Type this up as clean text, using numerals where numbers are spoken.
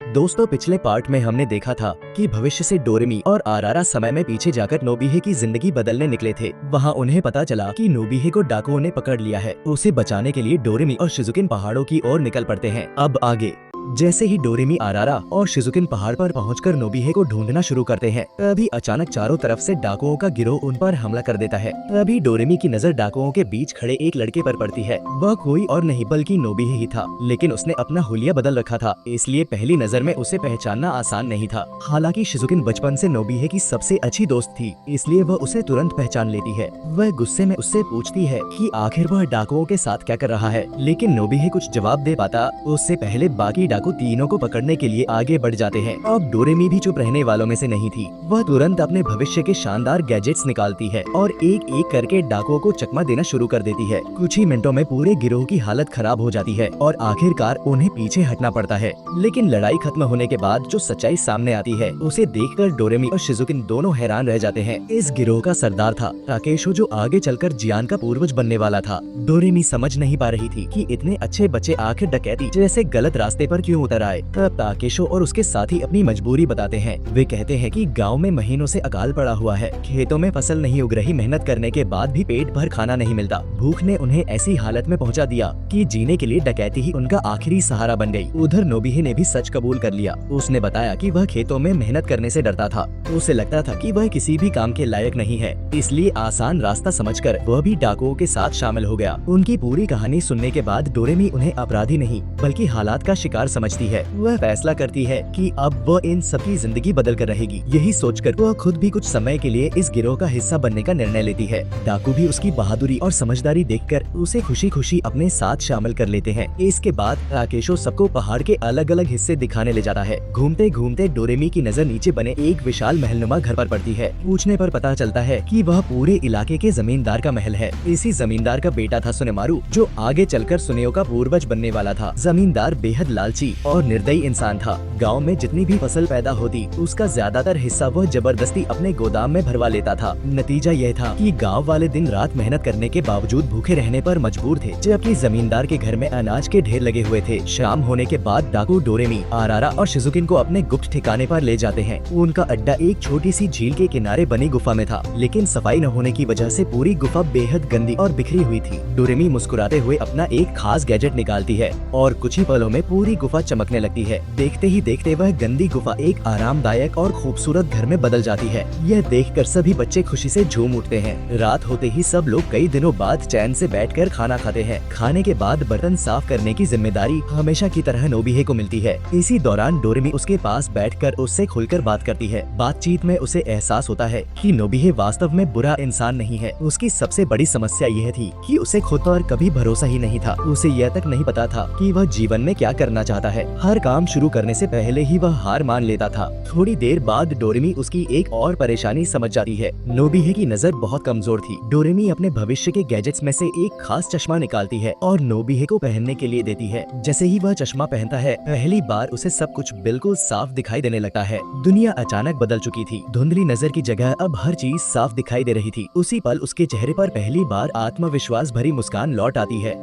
दोस्तों, पिछले पार्ट में हमने देखा था कि भविष्य से डोरेमी और आरारा समय में पीछे जाकर नोबिहे की जिंदगी बदलने निकले थे। वहाँ उन्हें पता चला कि नोबिहे को डाकुओं ने पकड़ लिया है। उसे बचाने के लिए डोरेमी और शिजुकिन पहाड़ों की ओर निकल पड़ते हैं। अब आगे जैसे ही डोरेमी आरारा और शिजुकिन पहाड़ पर पहुंचकर नोबिहे को ढूंढना शुरू करते हैं, तभी अचानक चारों तरफ से डाकुओं का गिरोह उन पर हमला कर देता है। तभी डोरेमी की नजर डाकुओं के बीच खड़े एक लड़के पर पड़ती है। वह कोई और नहीं बल्कि नोबिहे ही था, लेकिन उसने अपना हुलिया बदल रखा था, इसलिए पहली नजर में उसे पहचानना आसान नहीं था। हालांकि शिजुकिन बचपन से नोबिहे की सबसे अच्छी दोस्त थी, इसलिए वह उसे तुरंत पहचान लेती है। वह गुस्से में उससे पूछती है कि आखिर वह डाकुओं के साथ क्या कर रहा है, लेकिन नोबिहे कुछ जवाब दे पाता उससे पहले बाकी डाकू तीनों को पकड़ने के लिए आगे बढ़ जाते हैं। अब डोरेमी भी चुप रहने वालों में से नहीं थी। वह तुरंत अपने भविष्य के शानदार गैजेट्स निकालती है और एक एक करके डाकुओं को चकमा देना शुरू कर देती है। कुछ ही मिनटों में पूरे गिरोह की हालत खराब हो जाती है और आखिरकार उन्हें पीछे हटना पड़ता है। लेकिन लड़ाई खत्म होने के बाद जो सच्चाई सामने आती है, उसे देखकर डोरेमी और शिजुकिन दोनों हैरान रह जाते हैं। इस गिरोह का सरदार था ताकेशो, जो आगे चलकर जियान का पूर्वज बनने वाला था। डोरेमी समझ नहीं पा रही थी कि इतने अच्छे बच्चे आखिर डकैती जैसे गलत रास्ते पर क्यों उतर आए। तब ताकेशो और उसके साथी अपनी मजबूरी बताते हैं। वे कहते हैं कि गांव में महीनों से अकाल पड़ा हुआ है, खेतों में फसल नहीं उग रही, मेहनत करने के बाद भी पेट भर खाना नहीं मिलता। भूख ने उन्हें ऐसी हालत में पहुंचा दिया कि जीने के लिए डकैती ही उनका आखिरी सहारा बन गई। उधर नोबिहे ने भी सच कबूल कर लिया। उसने बताया कि वह खेतों में मेहनत करने से डरता था। उसे लगता था कि वह किसी भी काम के लायक नहीं है, इसलिए आसान रास्ता समझकर वह भी डाकुओं के साथ शामिल हो गया। उनकी पूरी कहानी सुनने के बाद डोरेमी उन्हें अपराधी नहीं बल्कि हालात का शिकार समझती है। वह फैसला करती है कि अब वह इन सबकी जिंदगी बदल कर रहेगी। यही सोचकर वह खुद भी कुछ समय के लिए इस गिरोह का हिस्सा बनने का निर्णय लेती है। डाकू भी उसकी बहादुरी और समझदारी देखकर उसे खुशी खुशी अपने साथ शामिल कर लेते हैं। इसके बाद ताकेशो सबको पहाड़ के अलग अलग हिस्से दिखाने ले जाता है। घूमते घूमते डोरेमी की नजर नीचे बने एक विशाल महलनुमा घर पर पड़ती है। पूछने पर पता चलता है कि वह पूरे इलाके के जमींदार का महल है। इसी जमींदार का बेटा था सुनेमारू, जो आगे चलकर सुनेओ का पूर्वज बनने वाला था। जमींदार बेहद लालची और निर्दयी इंसान था। गांव में जितनी भी फसल पैदा होती, उसका ज्यादातर हिस्सा वह जबरदस्ती अपने गोदाम में भरवा लेता था। नतीजा यह था कि गांव वाले दिन रात मेहनत करने के बावजूद भूखे रहने पर मजबूर थे, जबकि जमींदार के घर में अनाज के ढेर लगे हुए थे। शाम होने के बाद डाकू डोरेमी, आरारा और शिजुकिन को अपने गुप्त ठिकाने पर ले जाते हैं। उनका अड्डा एक छोटी सी झील के किनारे बनी गुफा में था, लेकिन सफाई न होने की वजह से पूरी गुफा बेहद गंदी और बिखरी हुई थी। डोरेमी मुस्कुराते हुए अपना एक खास गैजेट निकालती है और कुछ ही पलों में पूरी गुफा चमकने लगती है। देखते ही देखते वह गंदी गुफा एक आरामदायक और खूबसूरत घर में बदल जाती है। यह देखकर सभी बच्चे खुशी से झूम उठते हैं। रात होते ही सब लोग कई दिनों बाद चैन से बैठकर खाना खाते हैं। खाने के बाद बर्तन साफ करने की जिम्मेदारी हमेशा की तरह नोबिहे को मिलती है। इसी दौरान डोरेमी उसके पास बैठकर उससे खुलकर बात करती है। बातचीत में उसे एहसास होता है कि नोबिहे वास्तव में बुरा इंसान नहीं है। उसकी सबसे बड़ी समस्या यह थी कि उसे खुद पर कभी भरोसा ही नहीं था। उसे यह तक नहीं पता था कि वह जीवन में क्या करना चाहता है। हर काम शुरू करने से पहले ही वह हार मान लेता था। थोड़ी देर बाद डोरेमी उसकी एक और परेशानी समझ जाती है। नोबिहे की नजर बहुत कमजोर थी। डोरेमी अपने भविष्य के गैजेट्स में से एक खास चश्मा निकालती है और नोबिहे को पहनने के लिए देती है। जैसे ही वह चश्मा पहनता है, पहली बार उसे सब कुछ बिल्कुल साफ दिखाई देने लगता है। दुनिया अचानक बदल चुकी थी। धुंधली नजर की जगह अब हर चीज साफ दिखाई दे रही थी। उसी पल उसके चेहरे पर पहली बार आत्मविश्वास भरी मुस्कान लौट आती है।